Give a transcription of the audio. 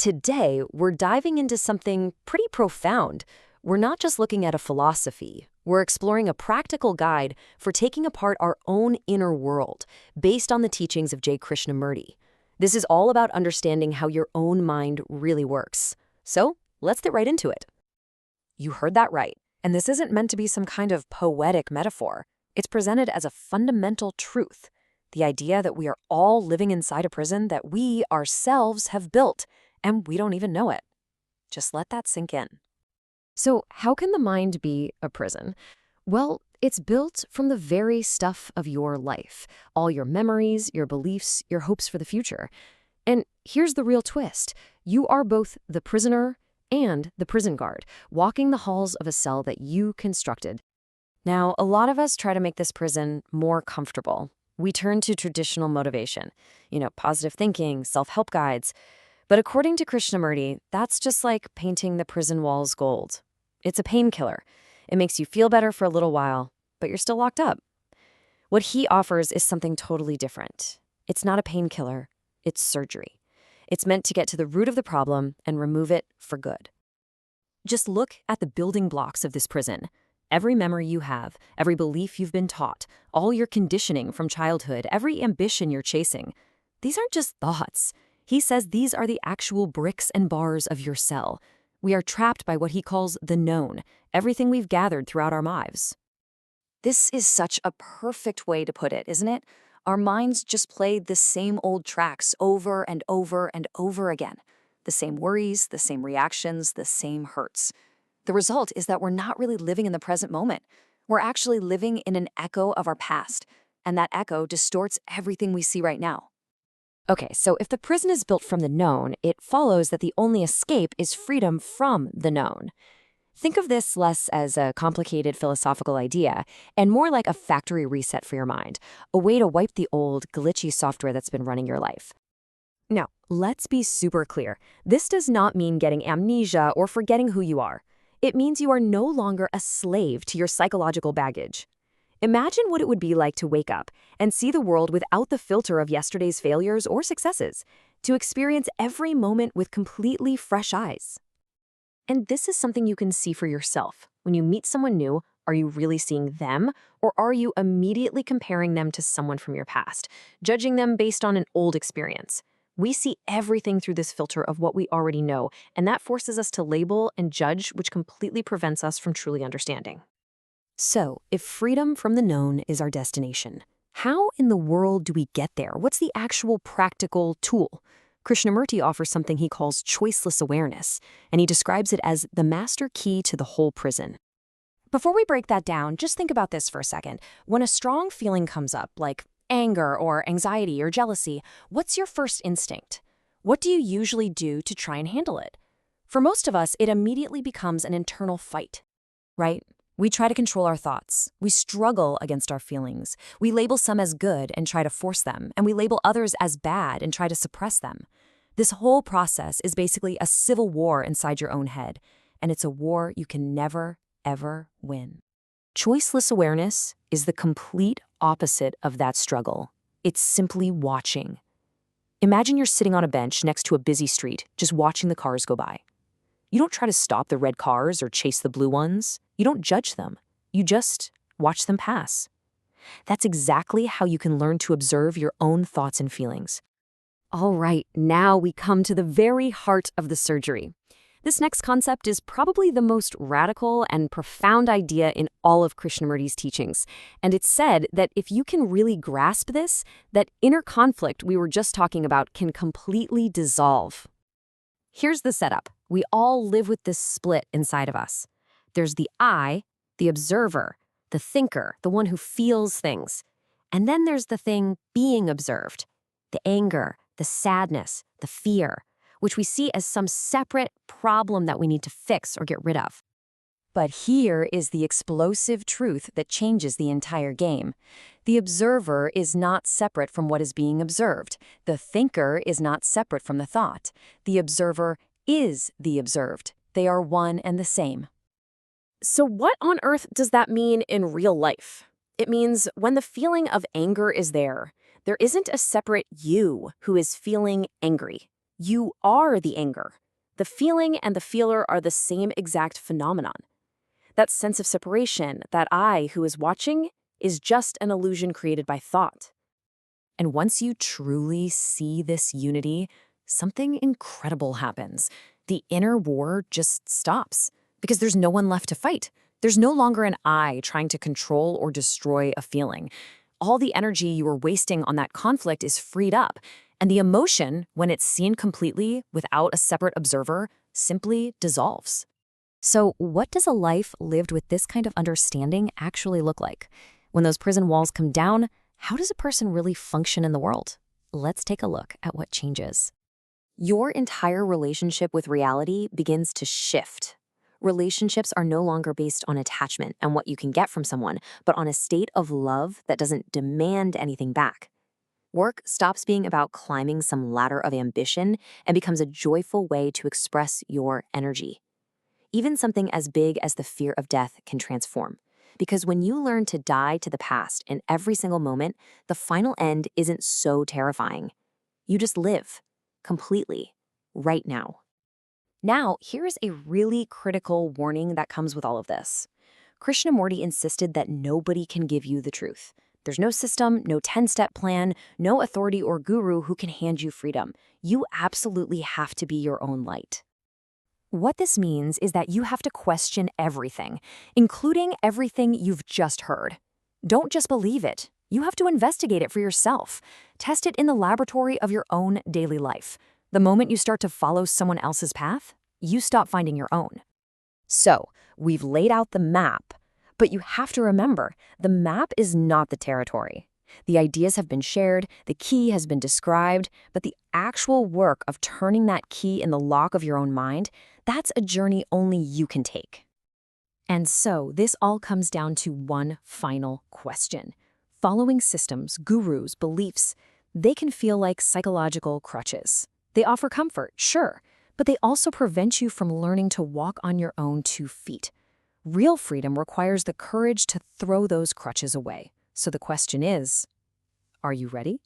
Today, we're diving into something pretty profound. We're not just looking at a philosophy. We're exploring a practical guide for taking apart our own inner world based on the teachings of Krishnamurti. This is all about understanding how your own mind really works. So, let's get right into it. You heard that right. And this isn't meant to be some kind of poetic metaphor. It's presented as a fundamental truth. The idea that we are all living inside a prison that we ourselves have built, and we don't even know it. Just let that sink in. So, how can the mind be a prison? Well, it's built from the very stuff of your life, all your memories, your beliefs, your hopes for the future. And here's the real twist. You are both the prisoner and the prison guard, walking the halls of a cell that you constructed. Now, a lot of us try to make this prison more comfortable. We turn to traditional motivation, positive thinking, self-help guides. But according to Krishnamurti, that's just like painting the prison walls gold. It's a painkiller. It makes you feel better for a little while, but you're still locked up. What he offers is something totally different. It's not a painkiller, it's surgery. It's meant to get to the root of the problem and remove it for good. Just look at the building blocks of this prison. Every memory you have, every belief you've been taught, all your conditioning from childhood, every ambition you're chasing, these aren't just thoughts. He says these are the actual bricks and bars of your cell. We are trapped by what he calls the known, everything we've gathered throughout our lives. This is such a perfect way to put it, isn't it? Our minds just played the same old tracks over and over and over again. The same worries, the same reactions, the same hurts. The result is that we're not really living in the present moment. We're actually living in an echo of our past, and that echo distorts everything we see right now. Okay, so if the prison is built from the known, it follows that the only escape is freedom from the known. Think of this less as a complicated philosophical idea and more like a factory reset for your mind, a way to wipe the old, glitchy software that's been running your life. Now, let's be super clear. This does not mean getting amnesia or forgetting who you are. It means you are no longer a slave to your psychological baggage. Imagine what it would be like to wake up and see the world without the filter of yesterday's failures or successes, to experience every moment with completely fresh eyes. And this is something you can see for yourself. When you meet someone new, are you really seeing them, or are you immediately comparing them to someone from your past, judging them based on an old experience? We see everything through this filter of what we already know, and that forces us to label and judge, which completely prevents us from truly understanding. So, if freedom from the known is our destination, how in the world do we get there? What's the actual practical tool? Krishnamurti offers something he calls choiceless awareness, and he describes it as the master key to the whole prison. Before we break that down, just think about this for a second. When a strong feeling comes up, like anger or anxiety or jealousy, what's your first instinct? What do you usually do to try and handle it? For most of us, it immediately becomes an internal fight, right? We try to control our thoughts. We struggle against our feelings. We label some as good and try to force them, and we label others as bad and try to suppress them. This whole process is basically a civil war inside your own head, and it's a war you can never, ever win. Choiceless awareness is the complete opposite of that struggle. It's simply watching. Imagine you're sitting on a bench next to a busy street, just watching the cars go by. You don't try to stop the red cars or chase the blue ones. You don't judge them. You just watch them pass. That's exactly how you can learn to observe your own thoughts and feelings. All right, now we come to the very heart of the surgery. This next concept is probably the most radical and profound idea in all of Krishnamurti's teachings. And it's said that if you can really grasp this, that inner conflict we were just talking about can completely dissolve. Here's the setup. We all live with this split inside of us. There's the I, the observer, the thinker, the one who feels things. And then there's the thing being observed, the anger, the sadness, the fear, which we see as some separate problem that we need to fix or get rid of. But here is the explosive truth that changes the entire game. The observer is not separate from what is being observed. The thinker is not separate from the thought. The observer is the observed. They are one and the same. So what on earth does that mean in real life? It means when the feeling of anger is there isn't a separate you who is feeling angry. You are the anger. The feeling and the feeler are the same exact phenomenon. That sense of separation, that I who is watching, is just an illusion created by thought. And once you truly see this unity, something incredible happens. The inner war just stops because there's no one left to fight. There's no longer an I trying to control or destroy a feeling. All the energy you were wasting on that conflict is freed up, and the emotion, when it's seen completely without a separate observer, simply dissolves. So, what does a life lived with this kind of understanding actually look like? When those prison walls come down, how does a person really function in the world? Let's take a look at what changes. Your entire relationship with reality begins to shift. Relationships are no longer based on attachment and what you can get from someone, but on a state of love that doesn't demand anything back. Work stops being about climbing some ladder of ambition and becomes a joyful way to express your energy. Even something as big as the fear of death can transform. Because when you learn to die to the past in every single moment, the final end isn't so terrifying. You just live, completely, right now. Now, here is a really critical warning that comes with all of this. Krishnamurti insisted that nobody can give you the truth. There's no system, no 10-step plan, no authority or guru who can hand you freedom. You absolutely have to be your own light. What this means is that you have to question everything, including everything you've just heard. Don't just believe it. You have to investigate it for yourself. Test it in the laboratory of your own daily life. The moment you start to follow someone else's path, you stop finding your own. So, we've laid out the map, but you have to remember, the map is not the territory. The ideas have been shared, the key has been described, but the actual work of turning that key in the lock of your own mind, that's a journey only you can take. And so, this all comes down to one final question. Following systems, gurus, beliefs, they can feel like psychological crutches. They offer comfort, sure, but they also prevent you from learning to walk on your own 2 feet. Real freedom requires the courage to throw those crutches away. So the question is, are you ready?